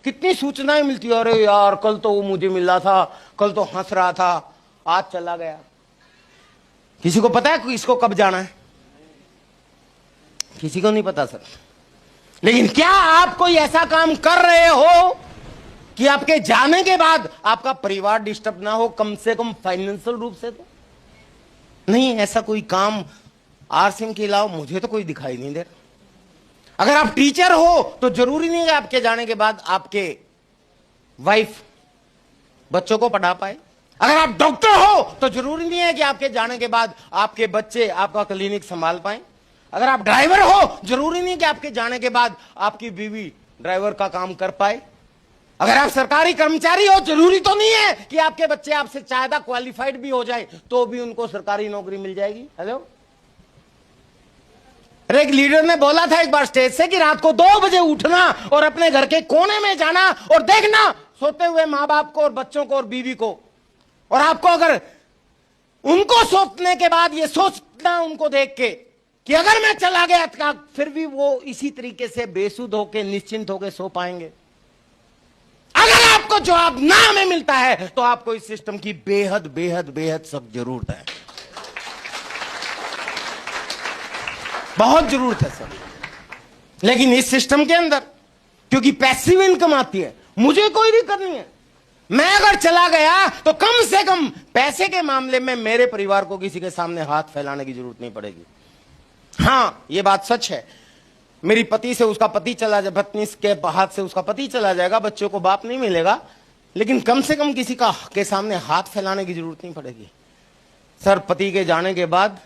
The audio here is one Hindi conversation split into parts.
कितनी सूचनाएं मिलती है, अरे यार कल तो वो मुझे मिला था, कल तो हंस रहा था, आज चला गया। किसी को पता है किसको कब जाना है? किसी को नहीं पता सर। लेकिन क्या आप कोई ऐसा काम कर रहे हो कि आपके जाने के बाद आपका परिवार डिस्टर्ब ना हो, कम से कम फाइनेंशियल रूप से? तो नहीं, ऐसा कोई काम आरसीएम के अलावा मुझे तो कोई दिखाई नहीं दे रहा। अगर आप टीचर हो तो जरूरी नहीं है आपके जाने के बाद आपके वाइफ बच्चों को पढ़ा पाए। अगर आप डॉक्टर हो तो जरूरी नहीं है कि आपके जाने के बाद आपके बच्चे आपका क्लिनिक संभाल पाए। अगर आप ड्राइवर हो जरूरी नहीं कि आपके जाने के बाद आपकी बीवी ड्राइवर का काम कर पाए। अगर आप सरकारी कर्मचारी हो जरूरी तो नहीं है कि आपके बच्चे आपसे ज्यादा क्वालिफाइड भी हो जाए तो भी उनको सरकारी नौकरी मिल जाएगी। हेलो, अरे एक लीडर ने बोला था एक बार स्टेज से कि रात को 2 बजे उठना और अपने घर के कोने में जाना और देखना सोते हुए मां बाप को और बच्चों को और बीवी को, और आपको अगर उनको सोचने के बाद ये सोचना उनको देख के कि अगर मैं चला गया तो फिर भी वो इसी तरीके से बेसुध होके निश्चिंत होके सो पाएंगे। अगर आपको जवाब ना हमें मिलता है तो आपको इस सिस्टम की बेहद बेहद बेहद सख्त जरूरत है, बहुत जरूरत है सर। लेकिन इस सिस्टम के अंदर क्योंकि पैसिव इनकम आती है, मुझे कोई नहीं करनी है। मैं अगर चला गया तो कम से कम पैसे के मामले में मेरे परिवार को किसी के सामने हाथ फैलाने की जरूरत नहीं पड़ेगी। हाँ, यह बात सच है, मेरी पति से उसका पति चला जाए, पत्नी के हाथ से उसका पति चला जाएगा, बच्चों को बाप नहीं मिलेगा, लेकिन कम से कम किसी का के सामने हाथ फैलाने की जरूरत नहीं पड़ेगी। सर, पति के जाने के बाद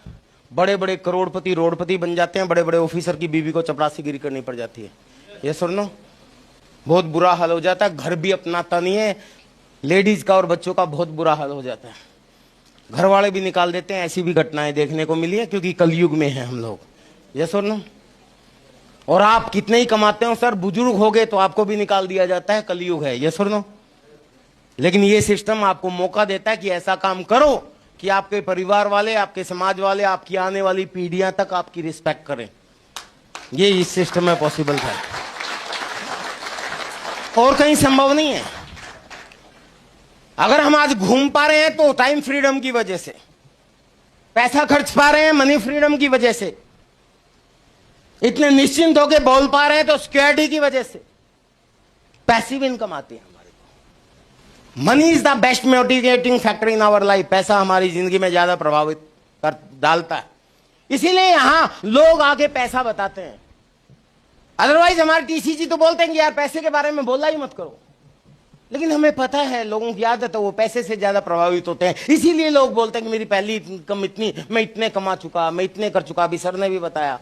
बड़े बड़े करोड़पति रोडपति बन जाते हैं, बड़े बड़े ऑफिसर की बीवी को चपरासीगिरी करनी पड़ जाती है। ये सुनो, बहुत बुरा हाल हो जाता है, घर भी अपनाता नहीं है, लेडीज का और बच्चों का बहुत बुरा हाल हो जाता है, घर वाले भी निकाल देते हैं। ऐसी भी घटनाएं देखने को मिली है क्योंकि कलयुग में है हम लोग। ये सुनो, और आप कितने ही कमाते हो सर, बुजुर्ग हो गए तो आपको भी निकाल दिया जाता है, कलयुग है। ये सुनो, लेकिन ये सिस्टम आपको मौका देता है कि ऐसा काम करो कि आपके परिवार वाले, आपके समाज वाले, आपकी आने वाली पीढ़ियां तक आपकी रिस्पेक्ट करें। ये इस सिस्टम में पॉसिबल था, और कहीं संभव नहीं है। अगर हम आज घूम पा रहे हैं तो टाइम फ्रीडम की वजह से, पैसा खर्च पा रहे हैं मनी फ्रीडम की वजह से, इतने निश्चिंत होकर बोल पा रहे हैं तो सिक्योरिटी की वजह से। पैसिव इनकम आती है हमारे को। Money is the best motivating factor in our life. पैसा हमारी जिंदगी में ज्यादा प्रभावित कर डालता है, इसीलिए यहां लोग आके पैसा बताते हैं। अदरवाइज हमारे टीसीजी तो बोलते हैं कि यार पैसे के बारे में बोलना ही मत करो, लेकिन हमें पता है, लोगों की आदत है, वो पैसे से ज्यादा प्रभावित होते हैं। इसीलिए लोग बोलते हैं कि मेरी पहली इनकम इतनी, मैं इतने कमा चुका, मैं इतने कर चुका। अभी सर ने भी बताया